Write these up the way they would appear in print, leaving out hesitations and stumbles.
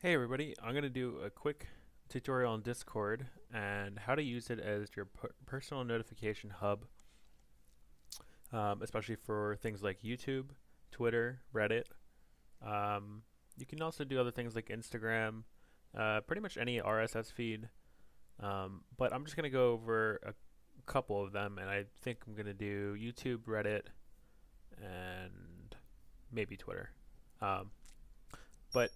Hey everybody, I'm going to do a quick tutorial on Discord and how to use it as your personal notification hub, especially for things like YouTube, Twitter, Reddit. You can also do other things like Instagram, pretty much any RSS feed. But I'm just going to go over a couple of them, and I think I'm going to do YouTube, Reddit, and maybe Twitter. Um, but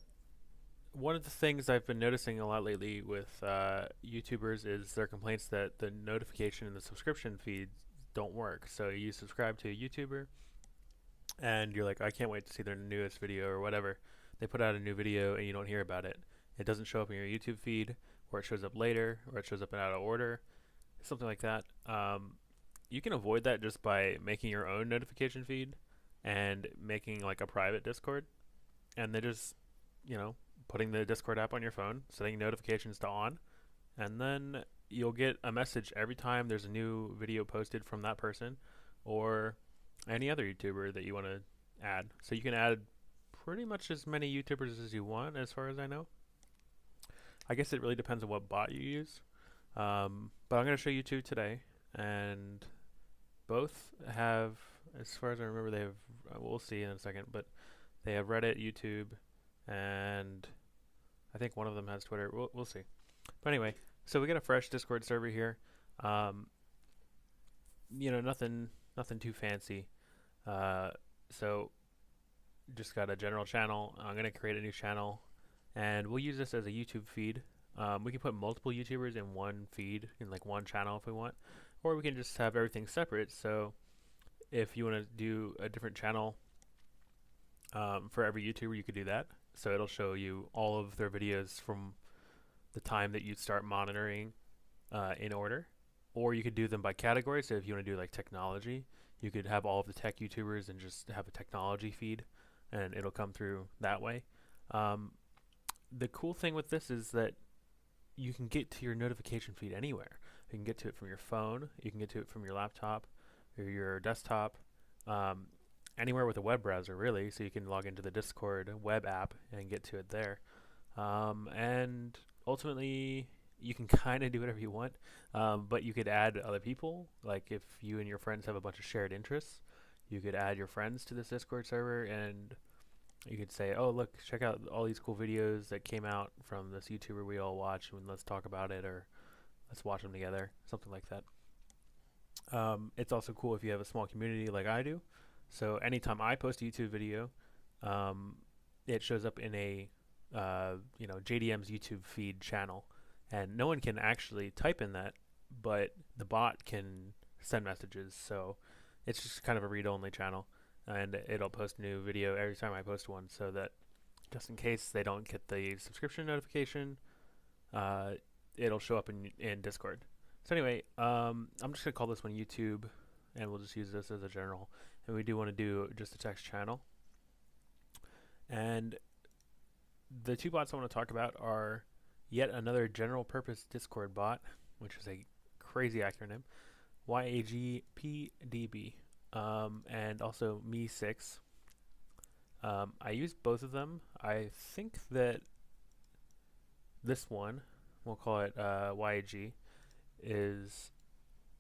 one of the things I've been noticing a lot lately with YouTubers is their complaints that the notification and the subscription feeds don't work. So you subscribe to a YouTuber and you're like, I can't wait to see their newest video or whatever. They put out a new video and you don't hear about it. It doesn't show up in your YouTube feed, or it shows up later, or it shows up in out of order, something like that. You can avoid that just by making your own notification feed and making like a private Discord, and then just you know putting the Discord app on your phone, setting notifications to on, and then you'll get a message every time there's a new video posted from that person or any other YouTuber that you want to add. So you can add pretty much as many YouTubers as you want, as far as I know. I guess it really depends on what bot you use. But I'm going to show you two today, and both have, as far as I remember, they have, we'll see in a second, but they have Reddit, YouTube, and I think one of them has Twitter. We'll see. But anyway, so we got a fresh Discord server here. Um, nothing too fancy. So just got a general channel. I'm gonna create a new channel, and we'll use this as a YouTube feed. We can put multiple YouTubers in one feed, in like one channel if we want, or we can just have everything separate. So if you want to do a different channel for every YouTuber, you could do that. So it'll show you all of their videos from the time that you start monitoring in order. Or you could do them by category. So if you want to do like technology, you could have all of the tech YouTubers and just have a technology feed, and it'll come through that way. Um, the cool thing with this is that you can get to your notification feed anywhere. You can get to it from your phone, you can get to it from your laptop or your desktop, um, anywhere with a web browser, really. So you can log into the Discord web app and get to it there. And ultimately, you can kind of do whatever you want, but you could add other people. Like if you and your friends have a bunch of shared interests, you could add your friends to this Discord server, and you could say, "Oh, look, check out all these cool videos that came out from this YouTuber we all watch, and let's talk about it, or let's watch them together," something like that. It's also cool if you have a small community like I do. So anytime I post a YouTube video, um, it shows up in a JDM's YouTube feed channel, and no one can actually type in that, but the bot can send messages. So it's just kind of a read-only channel, and it'll post a new video every time I post one, so that just in case they don't get the subscription notification, uh, it'll show up in Discord. So anyway, I'm just gonna call this one YouTube, and we'll just use this as a general. And we do want to do just a text channel. And the two bots I want to talk about are yet another general purpose Discord bot, which is a crazy acronym, YAGPDB, and also Me6. I use both of them. I think that this one, we'll call it YAG, is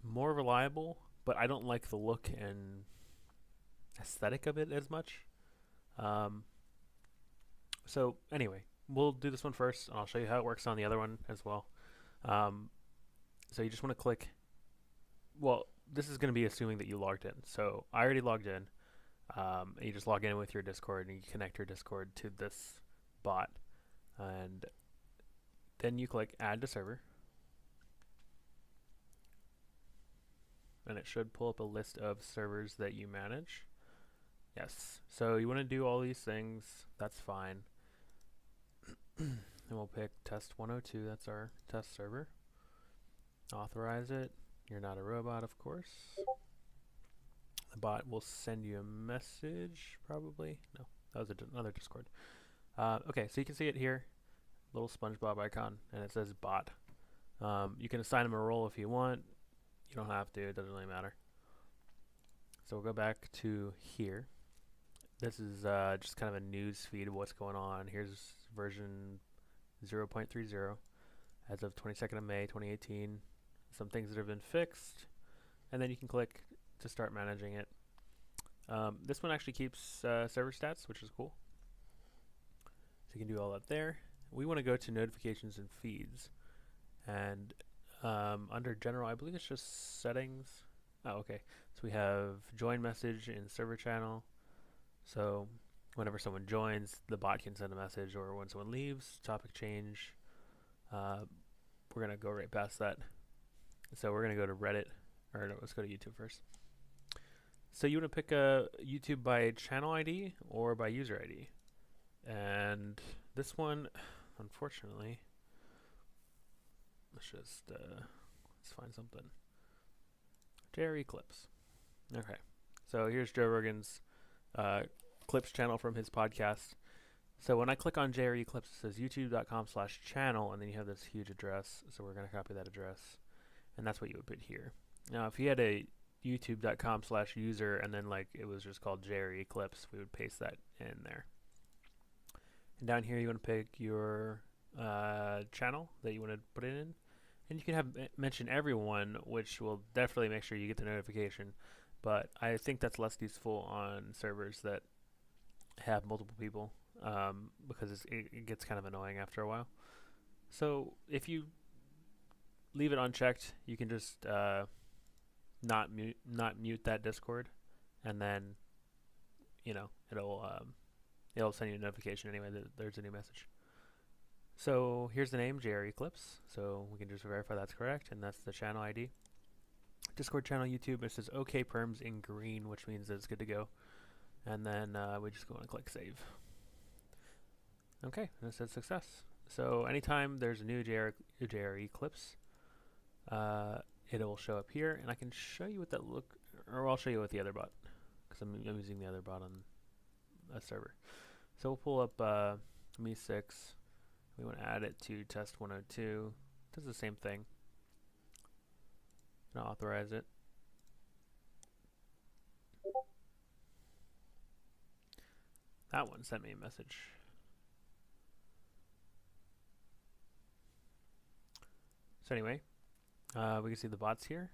more reliable, but I don't like the look and aesthetic of it as much. Um, so anyway, we'll do this one first, and I'll show you how it works on the other one as well. Um, so you just want to click. Well, this is going to be assuming that you logged in. So I already logged in. And you just log in with your Discord, and you connect your Discord to this bot, and then you click Add to Server, and it should pull up a list of servers that you manage. Yes. So you want to do all these things. That's fine. And we'll pick test 102. That's our test server. Authorize it. You're not a robot, of course. The bot will send you a message, probably. No, that was another Discord. Okay, so you can see it here. Little SpongeBob icon, and it says bot. You can assign him a role if you want. You don't have to. It doesn't really matter. So we'll go back to here. This is just kind of a news feed of what's going on. Here's version 0.30 as of 22nd of May 2018. Some things that have been fixed, and then you can click to start managing it. This one actually keeps server stats, which is cool. So you can do all that there. We want to go to notifications and feeds, and under general, I believe it's just settings. Oh, okay. So we have join message in server channel. So whenever someone joins, the bot can send a message, or when someone leaves, topic change. We're going to go right past that. So we're going to go to Reddit, or no, let's go to YouTube first. So you want to pick a YouTube by channel ID or by user ID. And this one, unfortunately, let's find something. Jerry Clips. Okay. So here's Joe Rogan's Clips channel from his podcast. So when I click on Jerry Clips, it says youtube.com/channel, and then you have this huge address. So we're going to copy that address, and that's what you would put here. Now, if you had a youtube.com/user and then like it was just called Jerry Clips, we would paste that in there. And down here, you want to pick your channel that you want to put it in, and you can have mention everyone, which will definitely make sure you get the notification. But I think that's less useful on servers that have multiple people. Because it gets kind of annoying after a while. So if you leave it unchecked, you can just not mute that Discord, and then it'll send you a notification anyway that there's a new message. So here's the name, Jerry Clips. So we can just verify that's correct, and that's the channel ID. Discord channel, YouTube. It says OK perms in green, which means that it's good to go. And then we just go and click save. Okay, and it says success. So anytime there's a new JRE Clips, it will show up here, and I can show you what that or I'll show you with the other bot, because I'm using the other bot on a server. So we'll pull up Me6. We want to add it to test 102. Does the same thing. And I'll authorize it. That one sent me a message. So anyway, we can see the bots here.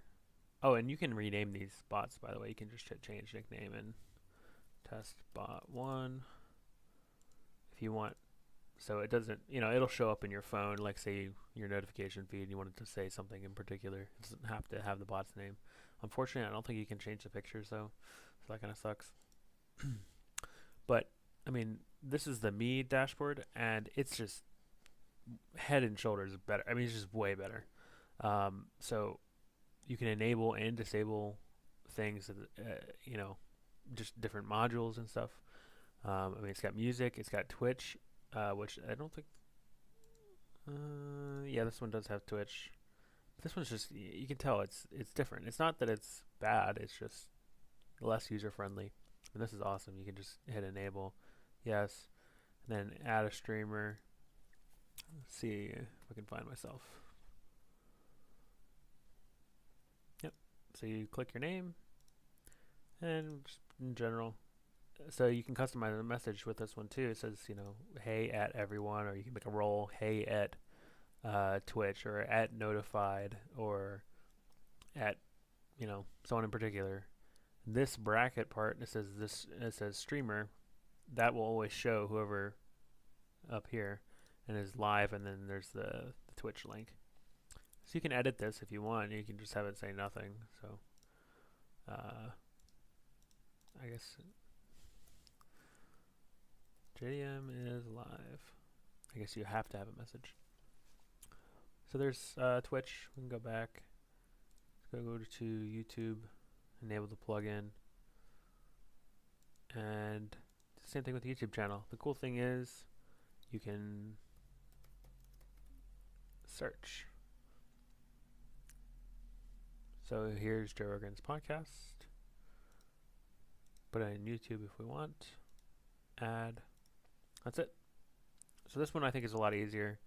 Oh, and you can rename these bots, by the way. You can just change nickname and test bot 1 if you want. So it doesn't, it'll show up in your phone, like say your notification feed, and you wanted to say something in particular. It doesn't have to have the bot's name. Unfortunately, I don't think you can change the pictures though, so that kind of sucks. But I mean, this is the Me dashboard, and it's just head and shoulders better. I mean, it's just way better. So you can enable and disable things, just different modules and stuff. I mean, it's got music, it's got Twitch, which I don't think. Yeah, this one does have Twitch. This one's just, you can tell it's different. It's not that it's bad, it's just less user friendly. And this is awesome. You can just hit enable, yes, and then add a streamer. Let's see if I can find myself. Yep. So you click your name, and just in general. So you can customize the message with this one too. It says, hey at everyone, or you can make a role, hey at Twitch, or at notified, or at someone in particular. This bracket part, it says streamer. That will always show whoever up here and is live, and then there's the Twitch link. So you can edit this if you want. You can just have it say nothing. So I guess JDM is live. I guess you have to have a message. So there's Twitch. We can go back. Let's go to YouTube, enable the plugin, and it's the same thing with the YouTube channel. The cool thing is you can search. So here's Joe Rogan's podcast. Put it in YouTube if we want. Add. That's it. So this one I think is a lot easier.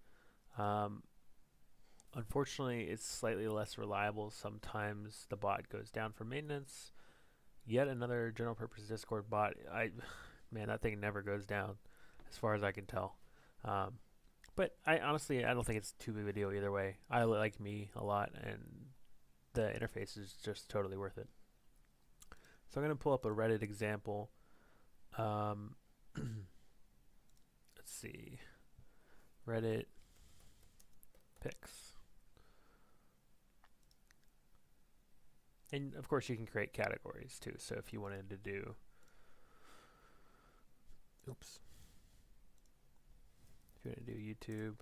Unfortunately, it's slightly less reliable. Sometimes the bot goes down for maintenance. Yet another general purpose Discord bot. Man, that thing never goes down as far as I can tell. But I honestly, I don't think it's too big of a deal either way. I like me a lot, and the interface is just totally worth it. So I'm going to pull up a Reddit example. Um, let's see. Reddit picks. And of course, you can create categories too. So if you wanted to do, oops, if you want to do YouTube,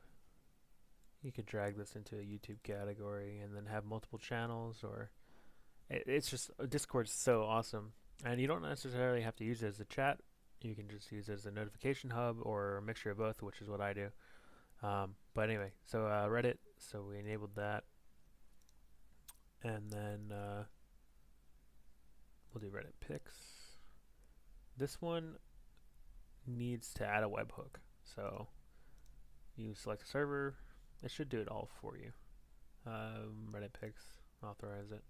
you could drag this into a YouTube category and then have multiple channels. Or it's just Discord's so awesome, and you don't necessarily have to use it as a chat. You can just use it as a notification hub or a mixture of both, which is what I do. But anyway, so Reddit. So we enabled that, and then we'll do Reddit picks. This one needs to add a webhook. So you select a server. It should do it all for you. Reddit picks, authorize it.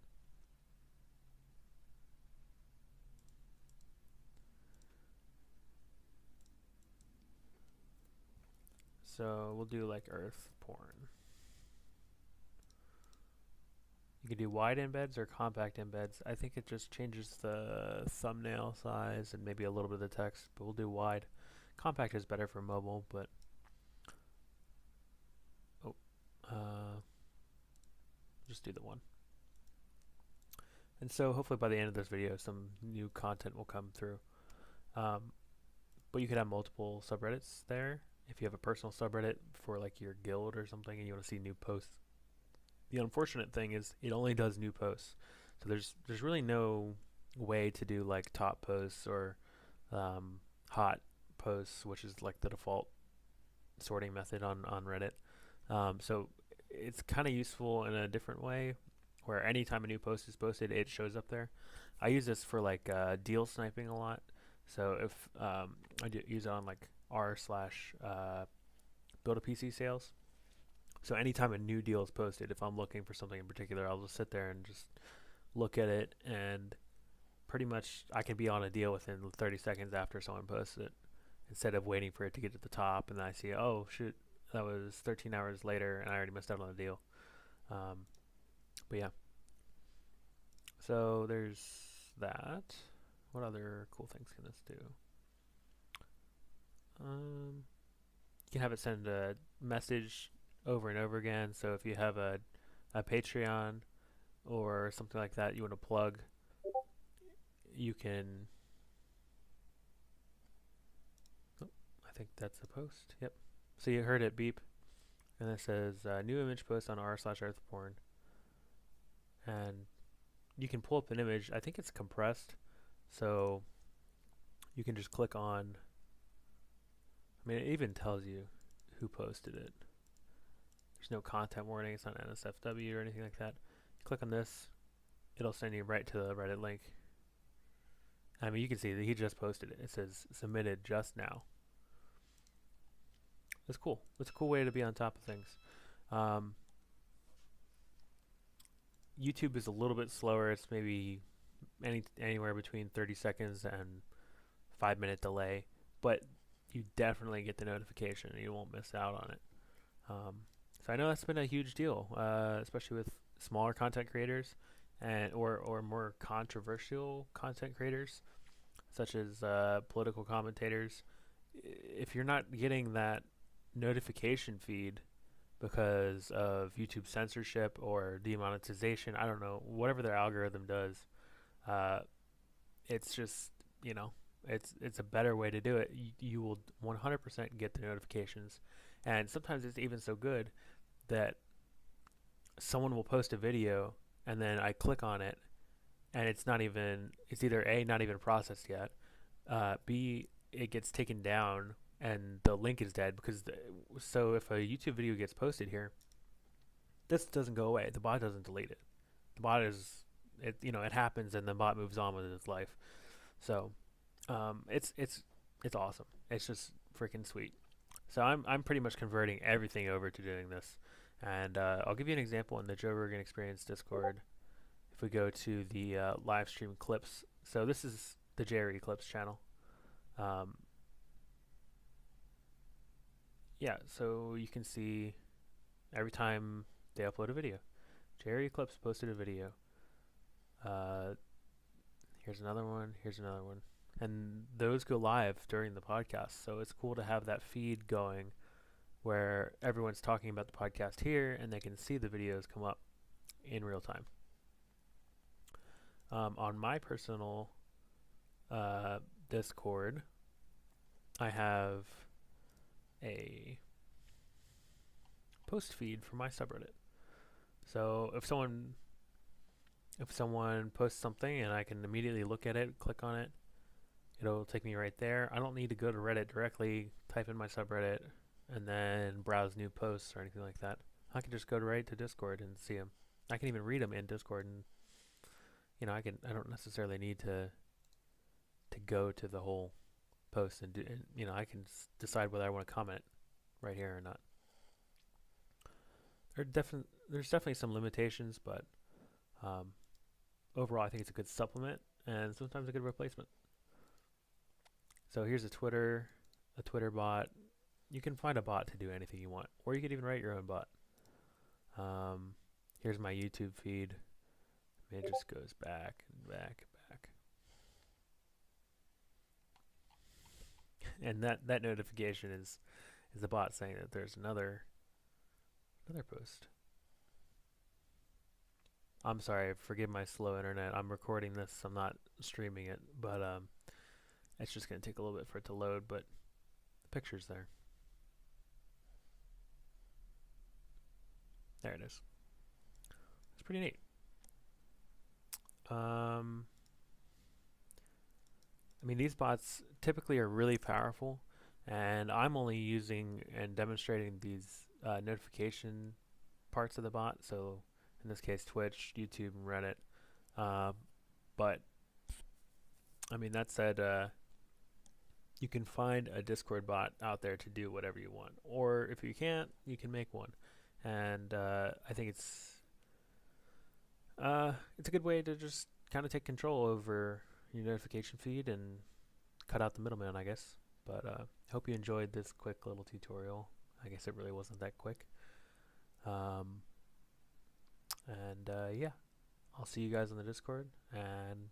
So we'll do like earth porn. You can do wide embeds or compact embeds. I think it just changes the thumbnail size and maybe a little bit of the text, but we'll do wide. Compact is better for mobile, but just do the one. And so hopefully by the end of this video, some new content will come through. But you could have multiple subreddits there. If you have a personal subreddit for like your guild or something and you want to see new posts. The unfortunate thing is it only does new posts. So there's really no way to do like top posts or hot posts, which is like the default sorting method on Reddit. So it's kind of useful in a different way, where anytime a new post is posted, it shows up there. I use this for like deal sniping a lot. So if I use it on like r/build a PC sales. So anytime a new deal is posted, if I'm looking for something in particular, I'll just sit there and just look at it, and pretty much I can be on a deal within 30 seconds after someone posts it, instead of waiting for it to get to the top and then I see, oh shoot, that was 13 hours later and I already missed out on the deal. But yeah, so there's that. What other cool things can this do? You can have it send a message over and over again. So if you have a Patreon or something like that you want to plug, you can. Oh, I think that's a post. Yep. So you heard it beep, and it says new image post on r/earthporn, and you can pull up an image. I think it's compressed, so you can just click on. I mean, it even tells you who posted it. There's no content warning. It's not NSFW or anything like that. You click on this, it'll send you right to the Reddit link. I mean, you can see that he just posted it. It says submitted just now. That's cool. It's a cool way to be on top of things. YouTube is a little bit slower. It's maybe anywhere between 30 seconds and 5-minute delay, but you definitely get the notification and you won't miss out on it. So I know that's been a huge deal, especially with smaller content creators and or more controversial content creators, such as political commentators. If you're not getting that notification feed because of YouTube censorship or demonetization, I don't know, whatever their algorithm does, it's just, it's a better way to do it. You will 100% get the notifications, and sometimes it's even so good that someone will post a video and then I click on it and it's either A, not even processed yet, B, it gets taken down and the link is dead so if a YouTube video gets posted here, this doesn't go away. The bot doesn't delete it. The bot it happens and the bot moves on with its life. So it's awesome. It's just freaking sweet. So I'm pretty much converting everything over to doing this, and I'll give you an example in the Joe Rogan Experience Discord. If we go to the live stream clips, so this is the Jerry Clips channel. yeah, so you can see every time they upload a video. Jerry Eclipse posted a video. Uh, here's another one. Here's another one. And those go live during the podcast. So it's cool to have that feed going where everyone's talking about the podcast here and they can see the videos come up in real time. On my personal Discord, I have a post feed for my subreddit. So if someone posts something and I can immediately look at it, click on it, it'll take me right there. I don't need to go to Reddit directly, type in my subreddit, and then browse new posts or anything like that. I can just go right to Discord and see them. I can even read them in Discord, and I don't necessarily need to go to the whole post and do. And, I can decide whether I want to comment right here or not. There's definitely some limitations, but overall, I think it's a good supplement and sometimes a good replacement. So here's a Twitter bot. You can find a bot to do anything you want, or you could even write your own bot. Here's my YouTube feed. It just goes back and back and back. And that notification is the bot saying that there's another post. I'm sorry, forgive my slow internet. I'm recording this. I'm not streaming it, but it's just going to take a little bit for it to load, but the picture's there. There it is. It's pretty neat. These bots typically are really powerful, and I'm only using and demonstrating these notification parts of the bot. So in this case, Twitch, YouTube, and Reddit. But that said, you can find a Discord bot out there to do whatever you want, or if you can't, you can make one. And I think it's a good way to just kind of take control over your notification feed and cut out the middleman, I guess. But hope you enjoyed this quick little tutorial. I guess it really wasn't that quick. Yeah, I'll see you guys on the Discord, and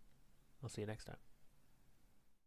I'll see you next time.